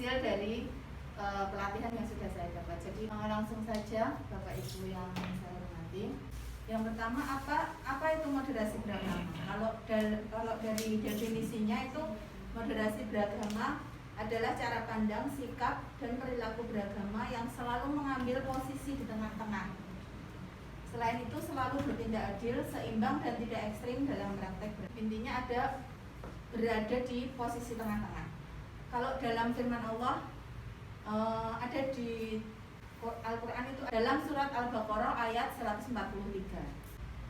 hasil dari pelatihan yang sudah saya dapat. Jadi langsung saja Bapak Ibu yang saya hormati. Yang pertama, apa itu moderasi beragama? Kalau dari definisinya itu moderasi beragama adalah cara pandang, sikap, dan perilaku beragama yang selalu mengambil posisi di tengah-tengah. Selain itu selalu bertindak adil, seimbang, dan tidak ekstrim dalam praktek. Intinya berada di posisi tengah-tengah. Kalau dalam firman Allah ada di Al-Quran itu dalam surat Al-Baqarah ayat 143.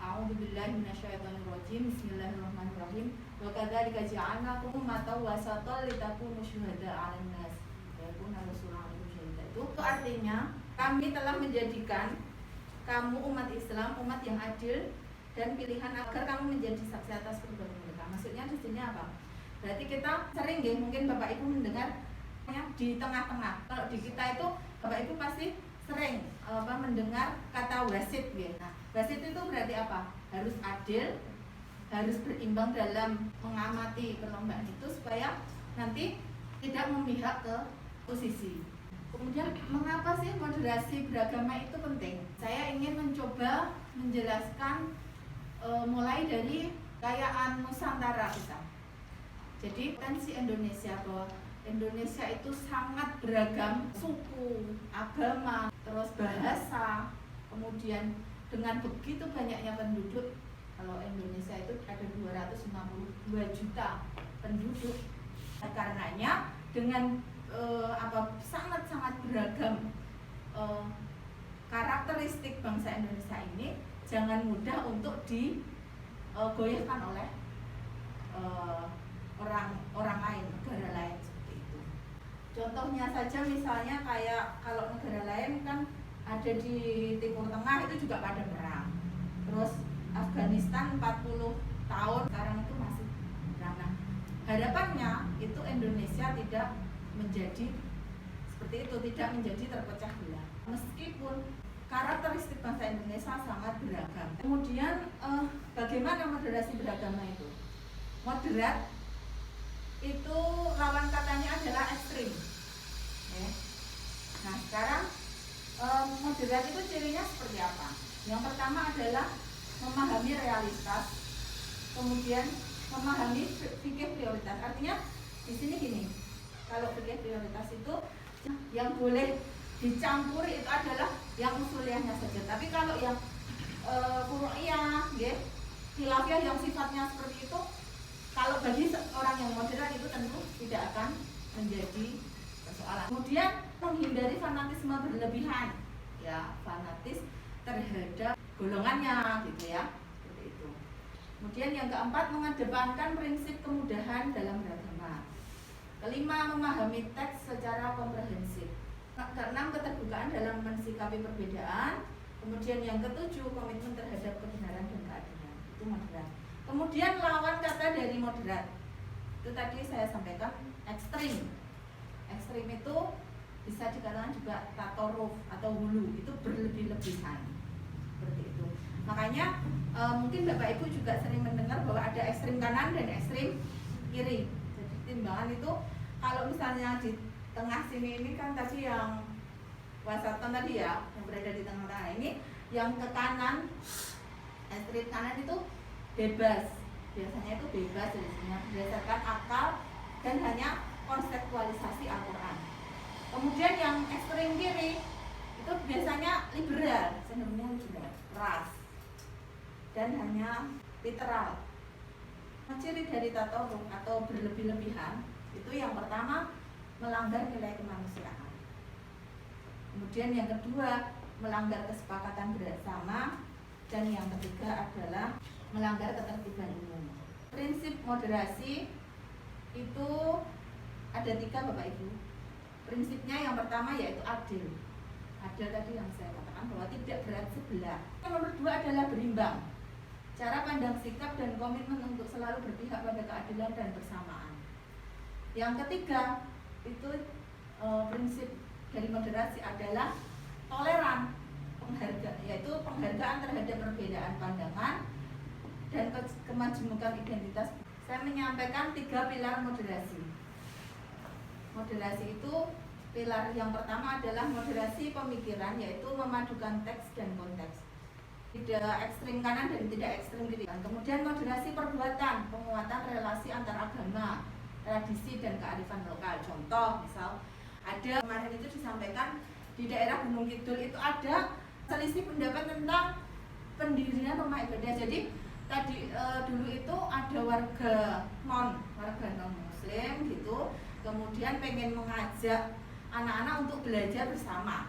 A'udzubillahi minasyaitonirrajim. Bismillahirrahmanirrahim. Wa kadzalika ja'alnakum ummatan wasatan litakunu syuhada'a 'alan nas wa yakuna rasulun 'alaikum syahida. Itu artinya kami telah menjadikan kamu umat Islam, umat yang adil dan pilihan agar kamu menjadi saksi atas perbuatan mereka. Maksudnya di sini apa? Berarti kita sering mungkin Bapak Ibu mendengar di tengah-tengah. Kalau di kita itu Bapak Ibu pasti sering mendengar kata wasit. Nah, wasit itu berarti apa? Harus adil, harus berimbang dalam mengamati perlombaan itu supaya nanti tidak memihak ke posisi. Kemudian mengapa sih moderasi beragama itu penting? Saya ingin mencoba menjelaskan mulai dari kekayaan Nusantara kita. Jadi potensi Indonesia bahwa Indonesia itu sangat beragam suku, agama, terus bahasa, kemudian dengan begitu banyaknya penduduk. Kalau Indonesia itu ada 252 juta penduduk. Karenanya dengan sangat-sangat beragam karakteristik bangsa Indonesia ini jangan mudah untuk digoyahkan oleh orang lain, negara lain. Contohnya saja misalnya kayak kalau negara lain kan ada di Timur Tengah itu juga pada perang. Terus Afghanistan 40 tahun sekarang itu masih perang. Nah, harapannya itu Indonesia tidak menjadi seperti itu, tidak menjadi terpecah belah. Meskipun karakteristik bangsa Indonesia sangat beragam. Kemudian bagaimana moderasi beragama itu? Moderat itu lawan katanya adalah ekstrim. Nah, sekarang moderat itu cirinya seperti apa? Yang pertama adalah memahami realitas, kemudian memahami fikih prioritas. Artinya di sini gini, kalau fikih prioritas itu yang boleh dicampuri itu adalah yang usuliyahnya saja. Tapi kalau yang furu'iyah, khilafiyah yang sifatnya seperti itu, kalau bagi orang yang moderat itu tentu tidak akan menjadi persoalan. Kemudian menghindari fanatisme berlebihan, fanatis terhadap golongannya, gitu ya, seperti itu. Kemudian yang keempat, mengedepankan prinsip kemudahan dalam beragama. Kelima, memahami teks secara komprehensif. Keenam, keterbukaan dalam mensikapi perbedaan. Kemudian yang ketujuh, komitmen terhadap kebenaran dan keadilan. Itu moderat. Kemudian lawan kata dari moderat itu tadi saya sampaikan ekstrim. Ekstrim itu bisa dikatakan juga tatoruf atau hulu, itu berlebih-lebihan seperti itu. Makanya mungkin Bapak Ibu juga sering mendengar bahwa ada ekstrim kanan dan ekstrim kiri. Jadi timbangan itu kalau misalnya di tengah sini ini kan tadi yang wasatan tadi yang berada di tengah-tengah ini, yang ke kanan ekstrim kanan itu bebas, biasanya itu bebas jenisnya berdasarkan akal dan hanya konseptualisasi Al-Quran. Kemudian yang ekstrem kiri itu biasanya liberal, cenderungnya liberal, keras dan hanya literal. Ciri dari tatoruf atau berlebih-lebihan itu yang pertama melanggar nilai kemanusiaan. Kemudian yang kedua melanggar kesepakatan bersama, dan yang ketiga adalah melanggar ketertiban umum. Prinsip moderasi itu ada 3 Bapak Ibu. Prinsipnya yang pertama yaitu adil. Adil tadi yang saya katakan bahwa tidak berat sebelah. Yang nomor 2 adalah berimbang. Cara pandang, sikap, dan komitmen untuk selalu berpihak pada keadilan dan persamaan. Yang ketiga itu prinsip dari moderasi adalah toleran, yaitu penghargaan terhadap perbedaan pandangan dan kemajemukan identitas. Saya menyampaikan 3 pilar moderasi. Moderasi itu pilar yang pertama adalah moderasi pemikiran, yaitu memadukan teks dan konteks, tidak ekstrim kanan dan tidak ekstrim kiri. Kemudian moderasi perbuatan, penguatan relasi antar agama, tradisi dan kearifan lokal. Contoh, misal ada kemarin itu disampaikan di daerah Gunung Kidul itu ada selisih pendapat tentang pendirian rumah ibadah. Jadi tadi dulu itu ada warga non muslim gitu, kemudian pengen mengajak anak-anak untuk belajar bersama.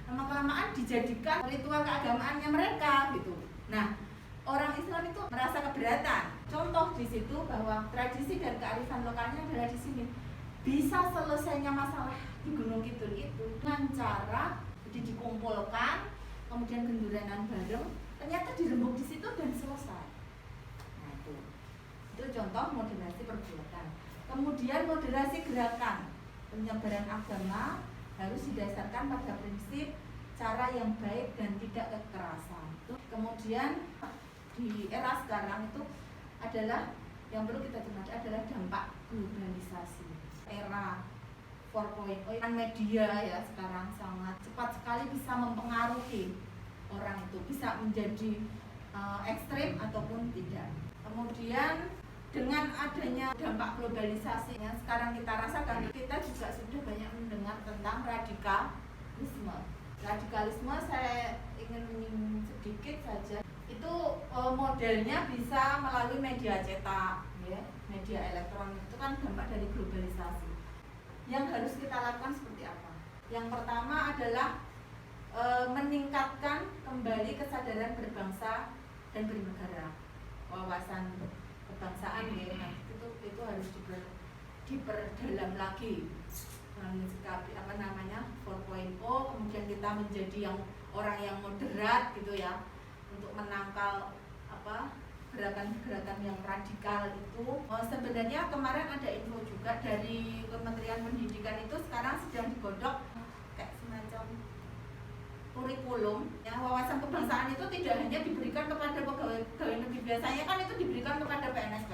Lama-kelamaan dijadikan ritual keagamaannya mereka gitu. Nah, orang Islam itu merasa keberatan. Contoh di situ bahwa tradisi dan kearifan lokalnya adalah di sini. Bisa selesainya masalah di Gunung Kidul itu dengan cara dikumpulkan, kemudian genduranan bareng, ternyata dirembuk di situ dan selesai. Nah, itu contoh moderasi perbuatan. Kemudian moderasi gerakan, penyebaran agama harus didasarkan pada prinsip cara yang baik dan tidak kekerasan. Kemudian di era sekarang itu adalah yang perlu kita cermati adalah dampak globalisasi. Era 4.0 media ya sekarang sangat cepat sekali bisa mempengaruhi orang itu, bisa menjadi ekstrim ataupun tidak. Kemudian dengan adanya dampak globalisasi yang sekarang kita rasakan, kita juga sudah banyak mendengar tentang radikalisme. Radikalisme saya ingin menyinggung sedikit saja. Itu modelnya bisa melalui media cetak, ya, media elektronik. Itu kan dampak dari globalisasi. Yang harus kita lakukan seperti apa? Yang pertama adalah meningkatkan kembali kesadaran berbangsa dan bernegara, wawasan kebangsaan ya. Nah, itu harus diperdalam lagi. Mensikapi 4.0, kemudian kita menjadi orang yang moderat gitu ya, untuk menangkal gerakan-gerakan yang radikal itu. Sebenarnya kemarin ada info juga dari Kementerian Pendidikan, itu sekarang sedang digodok kayak semacam kurikulum ya, wawasan kebangsaan itu tidak hanya diberikan kepada pegawai negeri. Biasanya kan itu diberikan kepada PNS,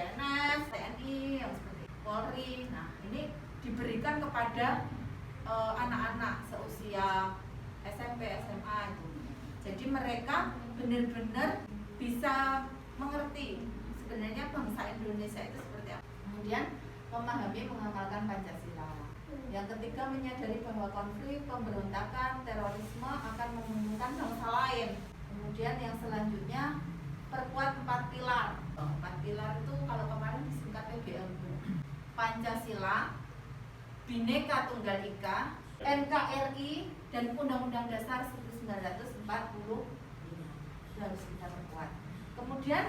TNI, yang seperti Polri. Nah, ini diberikan kepada anak-anak seusia SMP, SMA itu. Jadi mereka benar-benar bisa mengerti sebenarnya bangsa Indonesia itu seperti apa. Kemudian memahami, mengamalkan Pancasila. Yang ketiga, menyadari bahwa konflik, pemberontakan, terorisme akan menguntungkan bangsa lain. Kemudian yang selanjutnya, perkuat 4 pilar. 4 pilar itu kalau kemarin disingkat PBL itu Pancasila, Bhinneka Tunggal Ika, NKRI, dan Undang-Undang Dasar 1945. Itu harus kita perkuat. Kemudian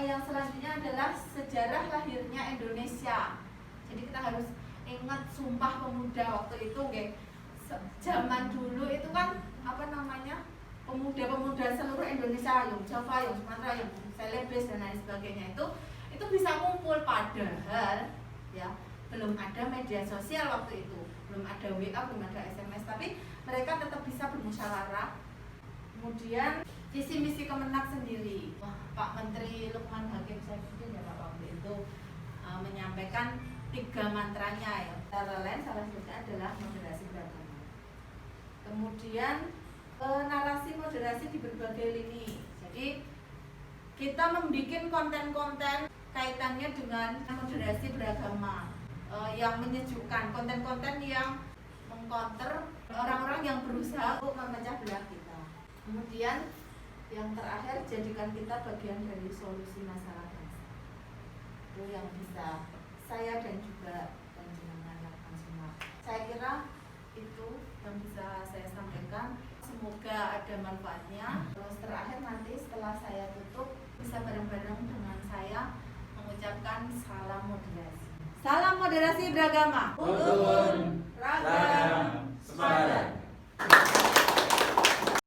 yang selanjutnya adalah sejarah lahirnya Indonesia. Jadi kita harus ingat Sumpah Pemuda waktu itu, zaman dulu itu kan pemuda-pemuda seluruh Indonesia, yang Jawa, yang Sumatera, yang Celebes dan lain sebagainya itu bisa kumpul, padahal ya belum ada media sosial waktu itu, belum ada WA, belum ada SMS, tapi mereka tetap bisa bermusyawarah. Kemudian visi misi Kemenak sendiri, Pak Menteri Lukman Hakim Saifuddin ya Pak waktu itu menyampaikan 3 mantranya ya. Antara lain salah satunya adalah moderasi beragama. Kemudian narasi moderasi di berbagai lini. Jadi kita membuat konten-konten kaitannya dengan moderasi beragama yang menyejukkan, konten-konten yang mengcounter orang-orang yang berusaha untuk memecah belah kita. Kemudian yang terakhir, jadikan kita bagian dari solusi masalah bangsa. Itu yang bisa saya dan juga panjenengan lakukan semua. Saya kira itu yang bisa saya sampaikan. Semoga ada manfaatnya. Terus terakhir nanti setelah saya tutup bisa bareng-bareng dengan saya mengucapkan salam moderasi. Salam moderasi beragama. Rukun, ragam, sepadan.